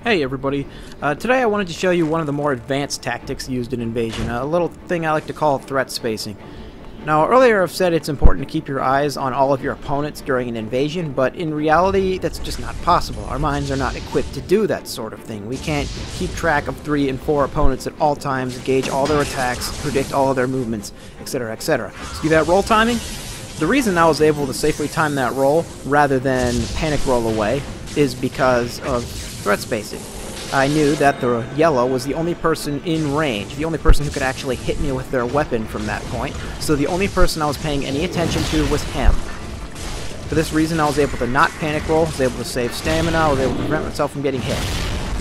Hey everybody, today I wanted to show you one of the more advanced tactics used in Invasion, a little thing I like to call threat spacing. Now earlier I've said it's important to keep your eyes on all of your opponents during an invasion, but in reality that's just not possible. Our minds are not equipped to do that sort of thing. We can't keep track of 3 and 4 opponents at all times, gauge all their attacks, predict all of their movements, etc, etc. See that roll timing? The reason I was able to safely time that roll rather than panic roll away is because of threat spacing. I knew that the yellow was the only person in range, the only person who could actually hit me with their weapon from that point, so the only person I was paying any attention to was him. For this reason I was able to not panic roll, I was able to save stamina, I was able to prevent myself from getting hit.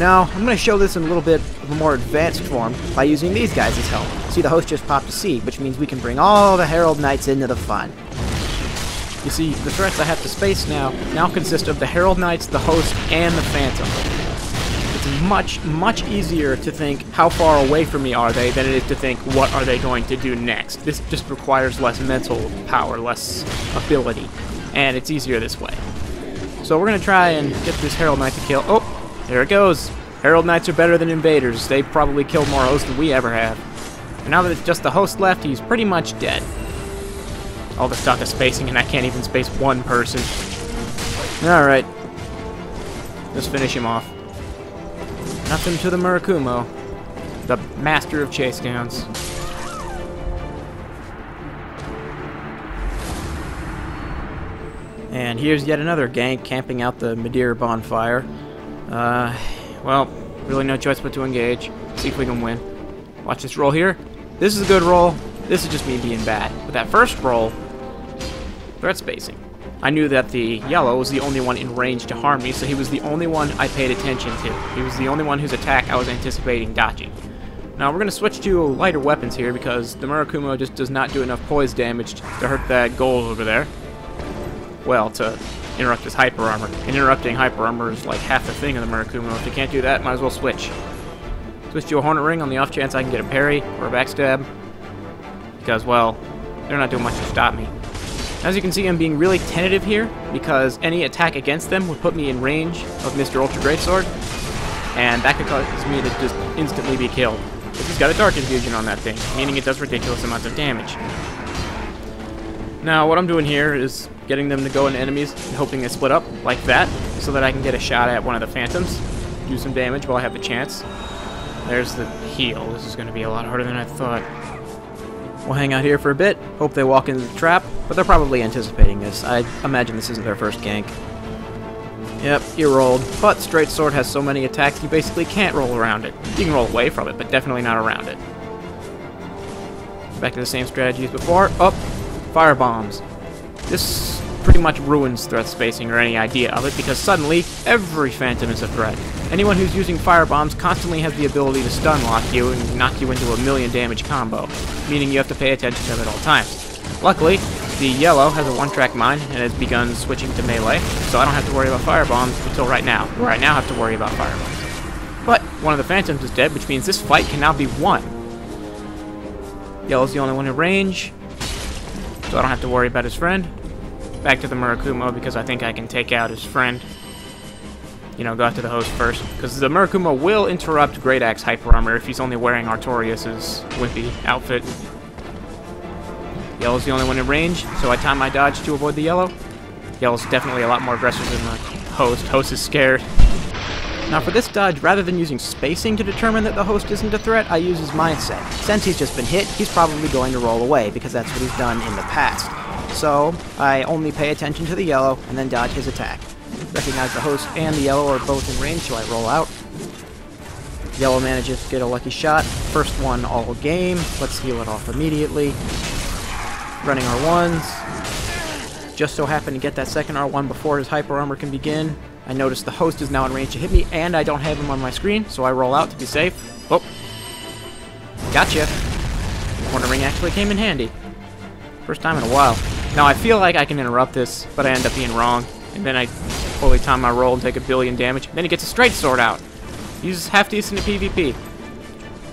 Now, I'm going to show this in a little bit of a more advanced form by using these guys as help. See, the host just popped a seed, which means we can bring all the Herald Knights into the fun. You see, the threats I have to space now consist of the Herald Knights, the Host, and the Phantom. It's much easier to think how far away from me are they than it is to think what are they going to do next. This just requires less mental power, less ability, and it's easier this way. So we're going to try and get this Herald Knight to kill. Oh, there it goes. Herald Knights are better than Invaders. They probably killed more Hosts than we ever have. And now that it's just the Host left, he's pretty much dead. All this talk of spacing, and I can't even space one person. Alright. Let's finish him off. Nothing to the Murakumo, the master of chase downs. And here's yet another gank camping out the Madeira bonfire. Well, really no choice but to engage. See if we can win. Watch this roll here. This is a good roll. This is just me being bad. But that first roll, threat spacing. I knew that the yellow was the only one in range to harm me, so he was the only one I paid attention to. He was the only one whose attack I was anticipating dodging. Now we're going to switch to lighter weapons here because the Murakumo just does not do enough poise damage to hurt that goal over there. Well, to interrupt his hyper armor. And interrupting hyper armor is like half the thing of the Murakumo. If you can't do that, might as well switch. Switch to a Hornet Ring on the off chance I can get a parry or a backstab. Because, well, they're not doing much to stop me. As you can see, I'm being really tentative here, because any attack against them would put me in range of Mr. Ultra Greatsword, and that could cause me to just instantly be killed. But he's got a Dark Infusion on that thing, meaning it does ridiculous amounts of damage. Now, what I'm doing here is getting them to go into enemies and hoping they split up, like that, so that I can get a shot at one of the Phantoms, do some damage while I have the chance. There's the heal. This is going to be a lot harder than I thought. We'll hang out here for a bit, hope they walk into the trap, but they're probably anticipating this. I imagine this isn't their first gank. Yep, you rolled, but Straight Sword has so many attacks you basically can't roll around it. You can roll away from it, but definitely not around it. Back to the same strategy as before. Oh, fire bombs. This pretty much ruins threat spacing or any idea of it, because suddenly every Phantom is a threat. Anyone who's using fire bombs constantly has the ability to stun lock you and knock you into a 1,000,000 damage combo, meaning you have to pay attention to them at all times. Luckily, the yellow has a one-track mind and has begun switching to melee, so I don't have to worry about fire bombs until right now, where I now have to worry about fire bombs. But one of the Phantoms is dead, which means this fight can now be won. Yellow's the only one in range, so I don't have to worry about his friend. Back to the Murakumo, because I think I can take out his friend. You know, go after the Host first, because the Murakumo will interrupt Great Axe Hyper Armor if he's only wearing Artorias' wimpy outfit. Yellow's the only one in range, so I time my dodge to avoid the yellow. Yellow's definitely a lot more aggressive than the Host. Host is scared. Now for this dodge, rather than using spacing to determine that the Host isn't a threat, I use his mindset. Since he's just been hit, he's probably going to roll away, because that's what he's done in the past. So I only pay attention to the yellow, and then dodge his attack. Recognize the Host and the yellow are both in range, so I roll out. Yellow manages to get a lucky shot. First one all game. Let's heal it off immediately. Running R1s. Just so happen to get that second R1 before his hyper armor can begin. I notice the Host is now in range to hit me, and I don't have him on my screen, so I roll out to be safe. Oh. Gotcha. Corner ring actually came in handy. First time in a while. Now I feel like I can interrupt this, but I end up being wrong. And then I fully time my roll and take 1,000,000,000 damage. Then he gets a Straight Sword out. He's half decent at PvP.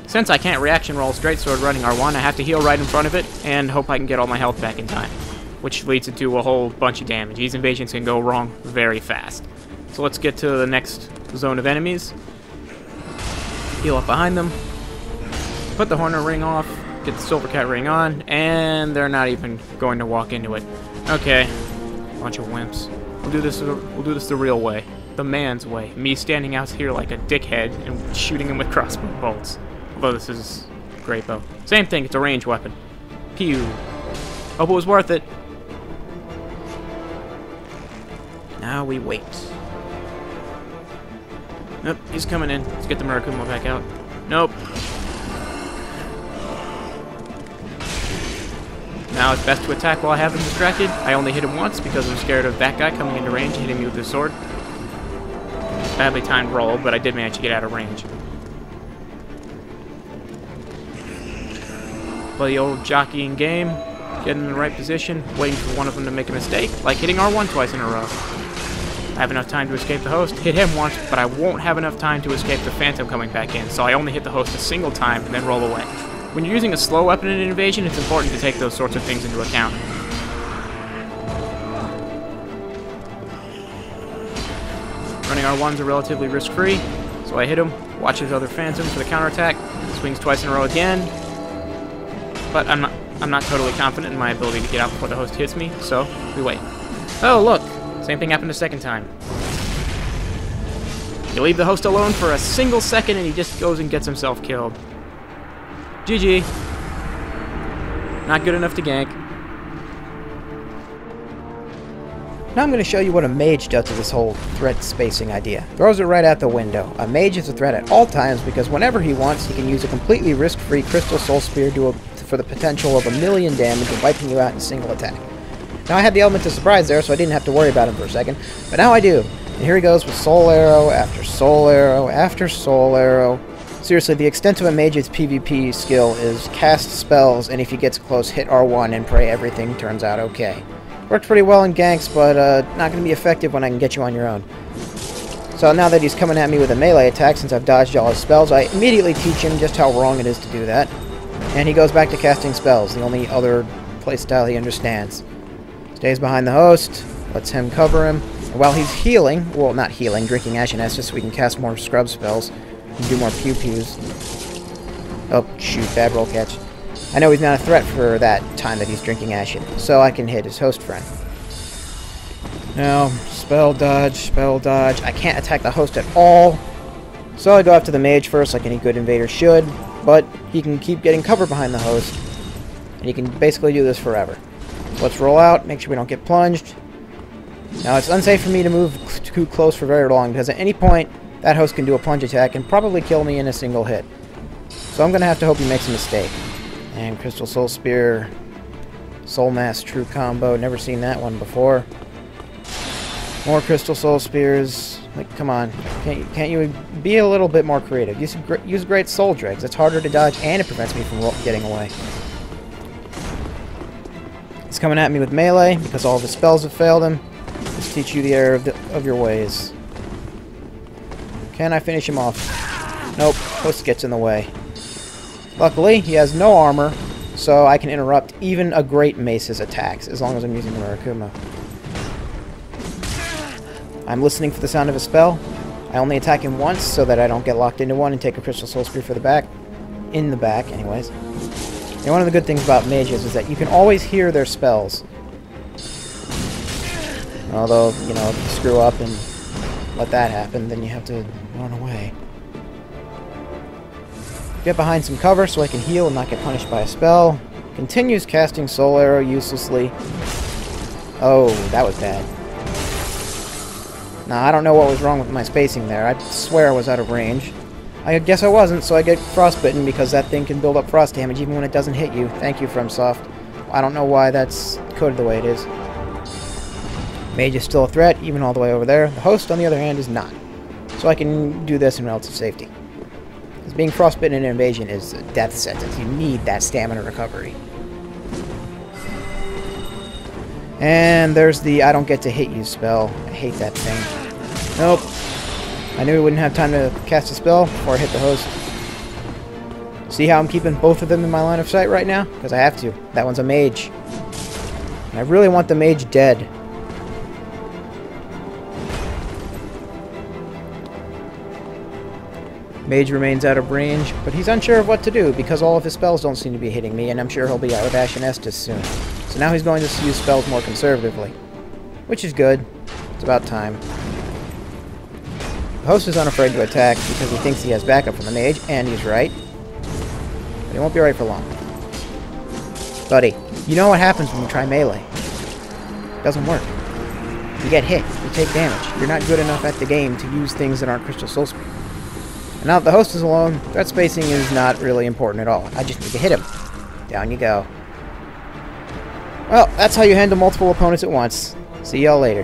Since I can't reaction roll Straight Sword running R1, I have to heal right in front of it and hope I can get all my health back in time. Which leads into a whole bunch of damage. These invasions can go wrong very fast. So let's get to the next zone of enemies. Heal up behind them. Put the Horner ring off. Get the Silver Cat ring on. And they're not even going to walk into it. Okay. Bunch of wimps. We'll do this the real way. The man's way. Me standing out here like a dickhead and shooting him with crossbow bolts. Although this is great bow. Same thing, it's a ranged weapon. Pew. Hope it was worth it. Now we wait. Nope, he's coming in. Let's get the Murakumo back out. Nope. Now it's best to attack while I have him distracted. I only hit him once because I'm scared of that guy coming into range and hitting me with his sword. Badly timed roll, but I did manage to get out of range. Play the old jockeying game. Get in the right position, waiting for one of them to make a mistake, like hitting R1 twice in a row. I have enough time to escape the host, hit him once, but I won't have enough time to escape the Phantom coming back in, so I only hit the host a single time and then roll away. When you're using a slow weapon in an invasion, it's important to take those sorts of things into account. Running R1s are relatively risk-free, so I hit him, watch his other Phantom for the counterattack, swings twice in a row again, but I'm not totally confident in my ability to get out before the host hits me, so we wait. Oh, look! Same thing happened a second time. You leave the host alone for a single second and he just goes and gets himself killed. GG. Not good enough to gank. Now I'm going to show you what a mage does to this whole threat spacing idea. Throws it right out the window. A mage is a threat at all times because whenever he wants, he can use a completely risk-free Crystal Soul Spear for the potential of 1,000,000 damage and wiping you out in a single attack. Now I had the element of surprise there, so I didn't have to worry about him for a second, but now I do. And here he goes with Soul Arrow after Soul Arrow after Soul Arrow. Seriously, the extent of a mage's PvP skill is cast spells, and if he gets close, hit R1 and pray everything turns out okay. Worked pretty well in ganks, but not going to be effective when I can get you on your own. So now that he's coming at me with a melee attack, since I've dodged all his spells, I immediately teach him just how wrong it is to do that. And he goes back to casting spells, the only other playstyle he understands. Stays behind the host, lets him cover him, and while he's healing, well, not healing, drinking Ashen Estus so we can cast more scrub spells and do more pew-pews. Oh, shoot, bad roll catch. I know he's not a threat for that time that he's drinking Ashen, so I can hit his host friend. Now, spell dodge, I can't attack the host at all, so I go after the mage first like any good invader should, but he can keep getting cover behind the host, and he can basically do this forever. So let's roll out, make sure we don't get plunged. Now it's unsafe for me to move too close for very long, because at any point, that host can do a plunge attack and probably kill me in a single hit. So I'm going to have to hope he makes a mistake. And Crystal Soul Spear, Soul Mass True combo, never seen that one before. More Crystal Soul Spears, like come on, can't you be a little bit more creative? Use Great Soul Dregs, it's harder to dodge and it prevents me from getting away. He's coming at me with melee because all of his spells have failed him. Just teach you the error of your ways. Can I finish him off? Nope, host gets in the way. Luckily, he has no armor, so I can interrupt even a Great Mace's attacks, as long as I'm using the Murakumo. I'm listening for the sound of a spell. I only attack him once, so that I don't get locked into one and take a Crystal Soul Spear for the back. In the back, anyways. And one of the good things about mages is that you can always hear their spells. Although, you know, if you screw up and let that happen, then you have to run away. Get behind some cover so I can heal and not get punished by a spell. Continues casting Soul Arrow uselessly. Oh, that was bad. Now, I don't know what was wrong with my spacing there. I swear I was out of range. I guess I wasn't, so I get frostbitten because that thing can build up frost damage even when it doesn't hit you. Thank you, FromSoft. I don't know why that's coded the way it is. Mage is still a threat, even all the way over there. The host, on the other hand, is not. So I can do this in relative safety. Because being frostbitten in an invasion is a death sentence. You need that stamina recovery. And there's the I don't get to hit you spell. I hate that thing. Nope. I knew we wouldn't have time to cast a spell before I hit the host. See how I'm keeping both of them in my line of sight right now? Because I have to. That one's a mage. And I really want the mage dead. Mage remains out of range, but he's unsure of what to do because all of his spells don't seem to be hitting me, and I'm sure he'll be out of Ashen Estus soon. So now he's going to use spells more conservatively, which is good. It's about time. The host is unafraid to attack because he thinks he has backup from the mage, and he's right. But he won't be right for long. Buddy, you know what happens when you try melee. It doesn't work. You get hit, you take damage. You're not good enough at the game to use things that aren't Crystal Soul Spear. And now that the host is alone, threat spacing is not really important at all. I just need to hit him. Down you go. Well, that's how you handle multiple opponents at once. See y'all later.